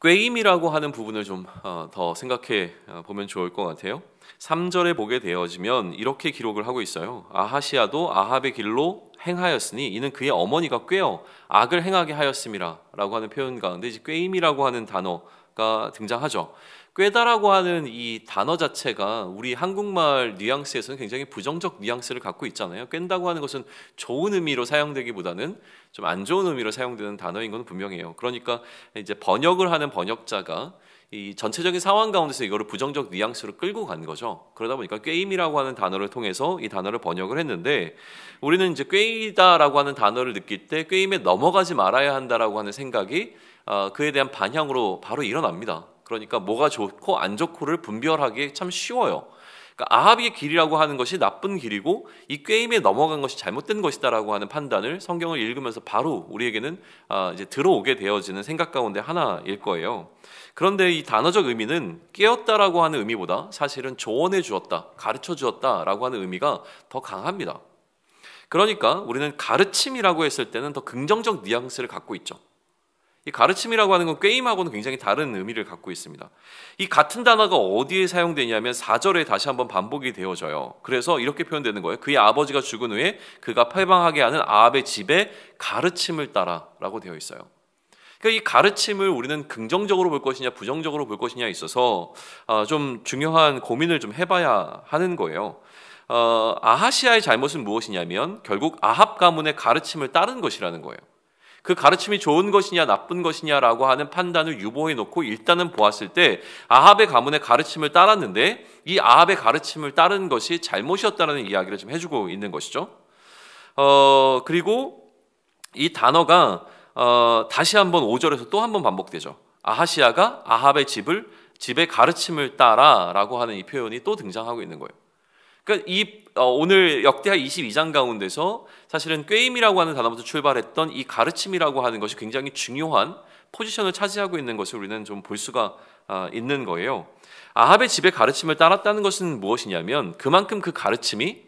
꾀임이라고 하는 부분을 좀 더 생각해 보면 좋을 것 같아요. 3절에 보게 되어지면 이렇게 기록을 하고 있어요. 아하시아도 아합의 길로 행하였으니 이는 그의 어머니가 꾀어 악을 행하게 하였음이라 라고 하는 표현 가운데 이제 꾀임이라고 하는 단어가 등장하죠. 꾀다라고 하는 이 단어 자체가 우리 한국말 뉘앙스에서는 굉장히 부정적 뉘앙스를 갖고 있잖아요. 꾀다고 하는 것은 좋은 의미로 사용되기보다는 좀 안 좋은 의미로 사용되는 단어인 건 분명해요. 그러니까 이제 번역을 하는 번역자가 이 전체적인 상황 가운데서 이거를 부정적 뉘앙스로 끌고 간 거죠. 그러다 보니까 꾀임이라고 하는 단어를 통해서 이 단어를 번역을 했는데 우리는 이제 꾀이다라고 하는 단어를 느낄 때 꾀임에 넘어가지 말아야 한다라고 하는 생각이 그에 대한 반향으로 바로 일어납니다. 그러니까 뭐가 좋고 안 좋고를 분별하기 참 쉬워요. 그러니까 아합의 길이라고 하는 것이 나쁜 길이고 이 꾀임에 넘어간 것이 잘못된 것이다라고 하는 판단을 성경을 읽으면서 바로 우리에게는 이제 들어오게 되어지는 생각 가운데 하나일 거예요. 그런데 이 단어적 의미는 깨었다라고 하는 의미보다 사실은 조언해 주었다, 가르쳐 주었다라고 하는 의미가 더 강합니다. 그러니까 우리는 가르침이라고 했을 때는 더 긍정적 뉘앙스를 갖고 있죠. 이 가르침이라고 하는 건 꾀임하고는 굉장히 다른 의미를 갖고 있습니다. 이 같은 단어가 어디에 사용되냐면 4절에 다시 한번 반복이 되어져요. 그래서 이렇게 표현되는 거예요. 그의 아버지가 죽은 후에 그가 패방하게 하는 아합의 집에 가르침을 따라 라고 되어 있어요. 그러니까 이 가르침을 우리는 긍정적으로 볼 것이냐 부정적으로 볼 것이냐에 있어서 좀 중요한 고민을 좀 해봐야 하는 거예요. 아하시아의 잘못은 무엇이냐면 결국 아합 가문의 가르침을 따른 것이라는 거예요. 그 가르침이 좋은 것이냐 나쁜 것이냐라고 하는 판단을 유보해 놓고 일단은 보았을 때 아합의 가문의 가르침을 따랐는데 이 아합의 가르침을 따른 것이 잘못이었다는 이야기를 좀 해주고 있는 것이죠. 그리고 이 단어가 다시 한번 5절에서 또 한번 반복되죠. 아하시아가 아합의 집의 가르침을 따라라고 하는 이 표현이 또 등장하고 있는 거예요. 그러니까 오늘 역대하 22장 가운데서 사실은 꾀임이라고 하는 단어부터 출발했던 이 가르침이라고 하는 것이 굉장히 중요한 포지션을 차지하고 있는 것을 우리는 좀 볼 수가 있는 거예요. 아합의 집의 가르침을 따랐다는 것은 무엇이냐면 그만큼 그 가르침이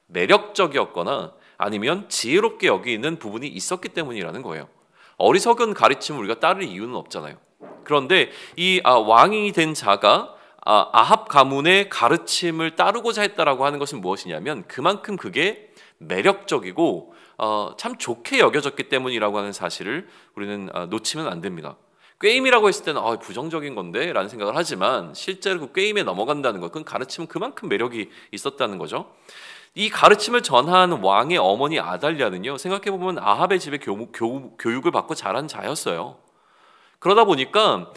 매력적이었거나 아니면 지혜롭게 여기는 부분이 있었기 때문이라는 거예요. 어리석은 가르침을 우리가 따를 이유는 없잖아요. 그런데 이 왕이 된 자가 아합 가문의 가르침을 따르고자 했다라고 하는 것은 무엇이냐면 그만큼 그게 매력적이고 참 좋게 여겨졌기 때문이라고 하는 사실을 우리는 놓치면 안 됩니다. 꾀임이라고 했을 때는 부정적인 건데 라는 생각을 하지만 실제로 그 꾀임에 넘어간다는 것, 그건 가르침은 그만큼 매력이 있었다는 거죠. 이 가르침을 전한 왕의 어머니 아달랴는요, 생각해보면 아합의 집에 교육을 받고 자란 자였어요. 그러다 보니까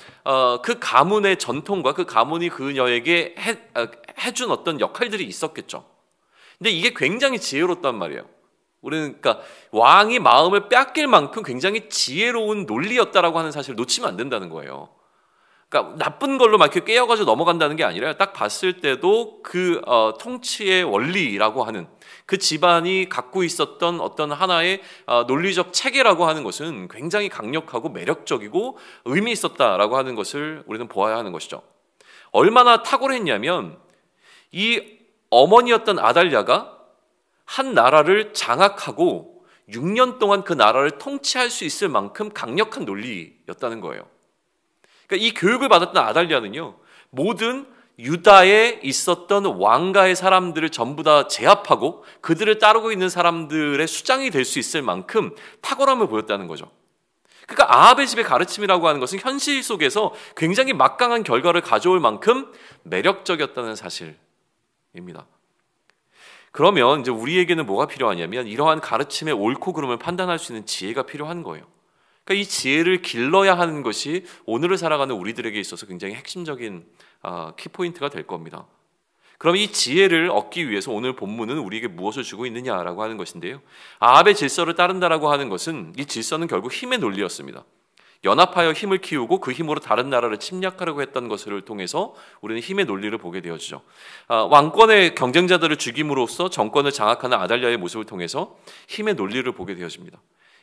그 가문의 전통과 그 가문이 그녀에게 해준 어떤 역할들이 있었겠죠. 근데 이게 굉장히 지혜롭단 말이에요. 우리는 그러니까 왕이 마음을 뺏길 만큼 굉장히 지혜로운 논리였다라고 하는 사실을 놓치면 안 된다는 거예요. 그러니까 나쁜 걸로 막 이렇게 깨어가지고 넘어간다는 게 아니라 딱 봤을 때도 그 통치의 원리라고 하는 그 집안이 갖고 있었던 어떤 하나의 논리적 체계라고 하는 것은 굉장히 강력하고 매력적이고 의미 있었다라고 하는 것을 우리는 보아야 하는 것이죠. 얼마나 탁월했냐면 이 어머니였던 아달랴가 한 나라를 장악하고 6년 동안 그 나라를 통치할 수 있을 만큼 강력한 논리였다는 거예요. 그러니까 이 교육을 받았던 아달랴는요, 모든 유다에 있었던 왕가의 사람들을 전부 다 제압하고 그들을 따르고 있는 사람들의 수장이 될 수 있을 만큼 탁월함을 보였다는 거죠. 그러니까 아합의 집의 가르침이라고 하는 것은 현실 속에서 굉장히 막강한 결과를 가져올 만큼 매력적이었다는 사실입니다. 그러면 이제 우리에게는 뭐가 필요하냐면 이러한 가르침의 옳고 그름을 판단할 수 있는 지혜가 필요한 거예요. 그러니까 이 지혜를 길러야 하는 것이 오늘을 살아가는 우리들에게 있어서 굉장히 핵심적인 키포인트가 될 겁니다. 그럼 이 지혜를 얻기 위해서 오늘 본문은 우리에게 무엇을 주고 있느냐라고 하는 것인데요. 아합의 질서를 따른다라고 하는 것은 이 질서는 결국 힘의 논리였습니다. 연합하여 힘을 키우고 그 힘으로 다른 나라를 침략하려고 했던 것을 통해서 우리는 힘의 논리를 보게 되어지죠. 왕권의 경쟁자들을 죽임으로써 정권을 장악하는 아달랴의 모습을 통해서 힘의 논리를 보게 되어집니다.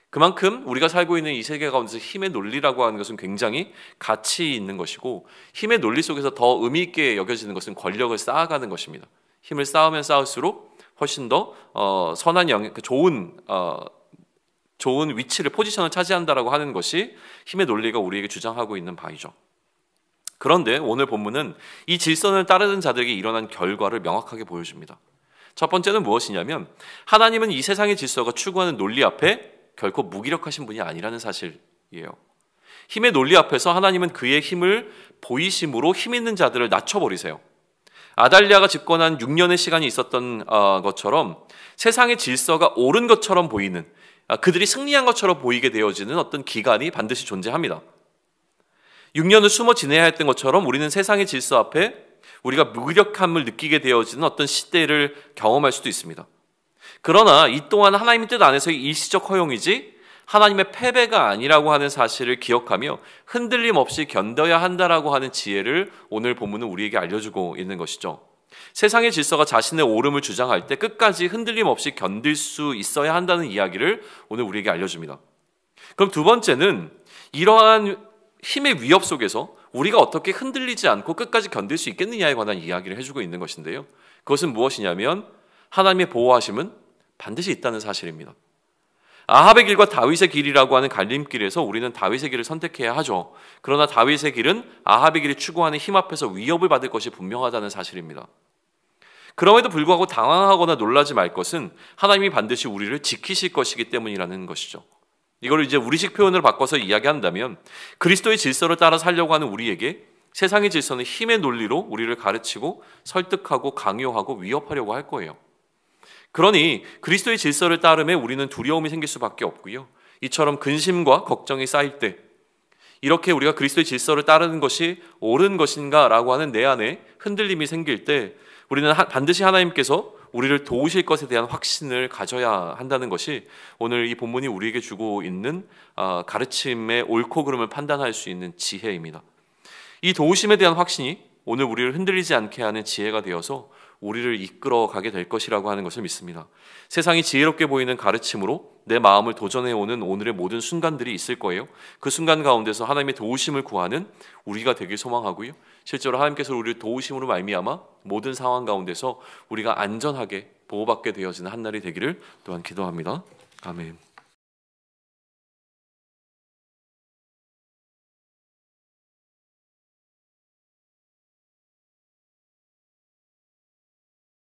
그만큼 우리가 살고 있는 이 세계 가운데서 힘의 논리라고 하는 것은 굉장히 가치 있는 것이고 힘의 논리 속에서 더 의미 있게 여겨지는 것은 권력을 쌓아가는 것입니다. 힘을 쌓으면 쌓을수록 훨씬 더 선한 좋은 좋은 위치를 포지션을 차지한다라고 하는 것이 힘의 논리가 우리에게 주장하고 있는 바이죠. 그런데 오늘 본문은 이 질서를 따르는 자들에게 일어난 결과를 명확하게 보여줍니다. 첫 번째는 무엇이냐면 하나님은 이 세상의 질서가 추구하는 논리 앞에 결코 무기력하신 분이 아니라는 사실이에요. 힘의 논리 앞에서 하나님은 그의 힘을 보이심으로 힘 있는 자들을 낮춰버리세요. 아달랴가 집권한 6년의 시간이 있었던 것처럼 세상의 질서가 옳은 것처럼 보이는, 그들이 승리한 것처럼 보이게 되어지는 어떤 기간이 반드시 존재합니다. 6년을 숨어 지내야 했던 것처럼 우리는 세상의 질서 앞에 우리가 무기력함을 느끼게 되어지는 어떤 시대를 경험할 수도 있습니다. 그러나 이 또한 하나님의 뜻 안에서의 일시적 허용이지 하나님의 패배가 아니라고 하는 사실을 기억하며 흔들림 없이 견뎌야 한다라고 하는 지혜를 오늘 본문은 우리에게 알려주고 있는 것이죠. 세상의 질서가 자신의 옳음을 주장할 때 끝까지 흔들림 없이 견딜 수 있어야 한다는 이야기를 오늘 우리에게 알려줍니다. 그럼 두 번째는 이러한 힘의 위협 속에서 우리가 어떻게 흔들리지 않고 끝까지 견딜 수 있겠느냐에 관한 이야기를 해주고 있는 것인데요. 그것은 무엇이냐면 하나님의 보호하심은 반드시 있다는 사실입니다. 아합의 길과 다윗의 길이라고 하는 갈림길에서 우리는 다윗의 길을 선택해야 하죠. 그러나 다윗의 길은 아합의 길이 추구하는 힘 앞에서 위협을 받을 것이 분명하다는 사실입니다. 그럼에도 불구하고 당황하거나 놀라지 말 것은 하나님이 반드시 우리를 지키실 것이기 때문이라는 것이죠. 이걸 이제 우리식 표현으로 바꿔서 이야기한다면 그리스도의 질서를 따라 살려고 하는 우리에게 세상의 질서는 힘의 논리로 우리를 가르치고 설득하고 강요하고 위협하려고 할 거예요. 그러니 그리스도의 질서를 따르며 우리는 두려움이 생길 수밖에 없고요. 이처럼 근심과 걱정이 쌓일 때 이렇게 우리가 그리스도의 질서를 따르는 것이 옳은 것인가 라고 하는 내 안에 흔들림이 생길 때 우리는 반드시 하나님께서 우리를 도우실 것에 대한 확신을 가져야 한다는 것이 오늘 이 본문이 우리에게 주고 있는 가르침의 옳고 그름을 판단할 수 있는 지혜입니다. 이 도우심에 대한 확신이 오늘 우리를 흔들리지 않게 하는 지혜가 되어서 우리를 이끌어 가게 될 것이라고 하는 것을 믿습니다. 세상이 지혜롭게 보이는 가르침으로 내 마음을 도전해오는 오늘의 모든 순간들이 있을 거예요. 그 순간 가운데서 하나님의 도우심을 구하는 우리가 되길 소망하고요. 실제로 하나님께서 우리를 도우심으로 말미암아 모든 상황 가운데서 우리가 안전하게 보호받게 되어지는 한날이 되기를 또한 기도합니다. 아멘.